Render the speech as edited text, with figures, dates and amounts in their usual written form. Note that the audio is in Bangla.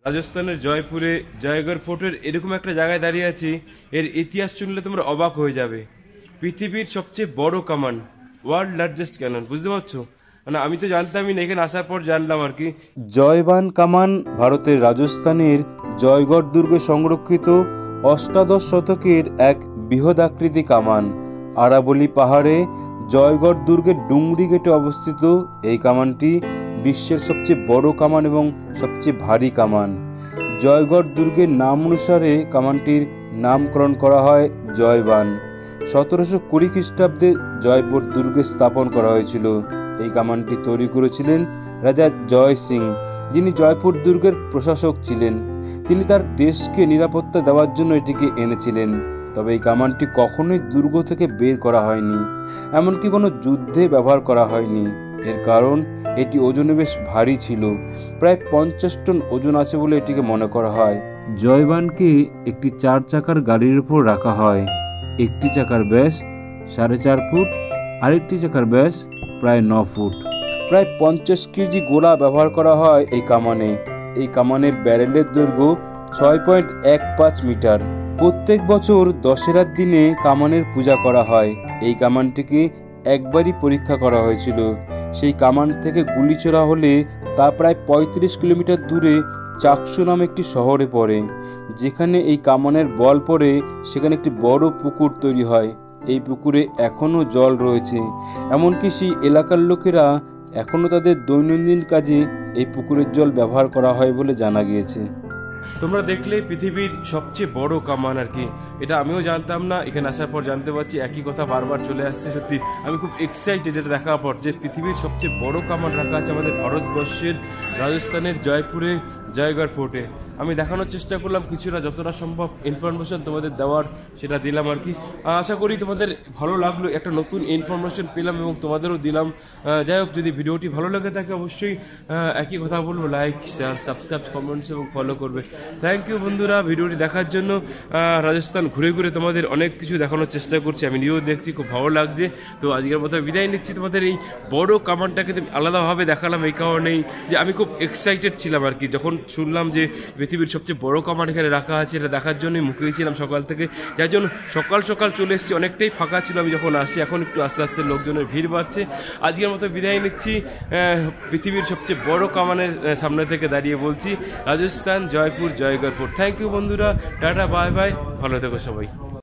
রাজস্থানের জয়পুরে জয়গড় ফোর্টের এরকম একটা জায়গায় দাঁড়িয়ে আছি, এর ইতিহাস শুনলে তোমরা অবাক হয়ে যাবে। পৃথিবীর সবচেয়ে বড় কামান, ওয়ার্ল্ড লার্জেস্ট ক্যানন, বুঝতে পারছো? মানে আমি তো জানতামই না, এখানে আসার পর জানলাম আর কি। জয়বান কামান ভারতের রাজস্থানের জয়গড় দুর্গে সংরক্ষিত অষ্টাদশ শতকের এক বৃহদাকৃতি কামান। আরাবলি পাহাড়ে জয়গড় দুর্গের ডুংরি গেটে অবস্থিত এই কামানটি বিশ্বের সবচেয়ে বড় কামান এবং সবচেয়ে ভারী কামান। জয়গড় দুর্গের নাম অনুসারে কামানটির নামকরণ করা হয় জয়বান। 1720 খ্রিস্টাব্দে জয়পুর দুর্গে স্থাপন করা হয়েছিল। এই কামানটি তৈরি করেছিলেন রাজা জয় সিং, যিনি জয়পুর দুর্গের প্রশাসক ছিলেন। তিনি তার দেশকে নিরাপত্তা দেওয়ার জন্য এটিকে এনেছিলেন। তবে এই কামানটি কখনোই দুর্গ থেকে বের করা হয়নি, এমনকি কোনো যুদ্ধে ব্যবহার করা হয়নি। এর কারণ এটি ওজনে বেশ ভারী ছিল, প্রায় 50 টন ওজন আছে বলে এটিকে মনে করা হয়। জয়বানকে একটি 4 চাকার গাড়ির উপর রাখা হয়। একটি চাকার ব্যাস 4.5 ফুট, আরেকটি চাকার ব্যাস প্রায় 9 ফুট। প্রায় 50 কেজি গোলা ব্যবহার করা হয় এই কামানে। এই কামানের ব্যারেলের দৈর্ঘ্য 6.15 মিটার। প্রত্যেক বছর দশেরার দিনে কামানের পূজা করা হয়। এই কামানটিকে একবারই পরীক্ষা করা হয়েছিল। সেই কামান থেকে গুলি ছোড়া হলে তা প্রায় 35 কিলোমিটার দূরে চাকসু নামে একটি শহরে পড়ে। যেখানে এই কামানের বল পড়ে সেখানে একটি বড় পুকুর তৈরি হয়। এই পুকুরে এখনও জল রয়েছে, এমনকি সেই এলাকার লোকেরা এখনও তাদের দৈনন্দিন কাজে এই পুকুরের জল ব্যবহার করা হয় বলে জানা গিয়েছে। তোমরা দেখলে পৃথিবীর সবচেয়ে বড় কামান আর কি, এটা আমিও জানতাম না, এখানে আসার পর জানতে পারছি। একই কথা বারবার চলে আসছে। সত্যি আমি খুব এক্সাইটেড এটা দেখার পর, যে পৃথিবীর সবচেয়ে বড় কামান রাখা আছে আমাদের ভারতবর্ষের রাজস্থানের জয়পুরে জয়গড় ফোর্টে। আমি দেখানোর চেষ্টা করলাম কিছুটা, যতটা সম্ভব ইনফরমেশন তোমাদের দেওয়ার সেটা দিলাম আর কি। আশা করি তোমাদের ভালো লাগলো, একটা নতুন ইনফরমেশন পেলাম এবং তোমাদেরও দিলাম। যাই হোক, যদি ভিডিওটি ভালো লেগে থাকে অবশ্যই একই কথা বলবো, লাইক, শেয়ার, সাবস্ক্রাইব, কমেন্টস এবং ফলো করবে। থ্যাংক ইউ বন্ধুরা ভিডিওটি দেখার জন্য। রাজস্থান ঘুরে ঘুরে তোমাদের অনেক কিছু দেখানোর চেষ্টা করছি, আমি নিজেও দেখছি, খুব ভালো লাগছে। তো আজকের মতো বিদায় নিচ্ছি। তোমাদের এই বড় কামানটাকে আলাদাভাবে দেখালাম এই কারণেই যে আমি খুব এক্সাইটেড ছিলাম আর কি, যখন শুনলাম যে পৃথিবীর সবচেয়ে বড় কামান এখানে রাখা আছে। এটা দেখার জন্যই মুখিয়েছিলাম সকাল থেকে, যার জন্য সকাল সকাল চলে এসেছি। অনেকটাই ফাঁকা ছিল আমি যখন আসি, এখন একটু আস্তে আস্তে লোকজনের ভিড় বাড়ছে। আজকের মতো বিদায় নিচ্ছি। পৃথিবীর সবচেয়ে বড় কামানের সামনে থেকে দাঁড়িয়ে বলছি Rajasthan Jaipur Jaigarh fort. Thank you বন্ধুরা, টাটা, বাই বাই, ভালো থেকো সবাই।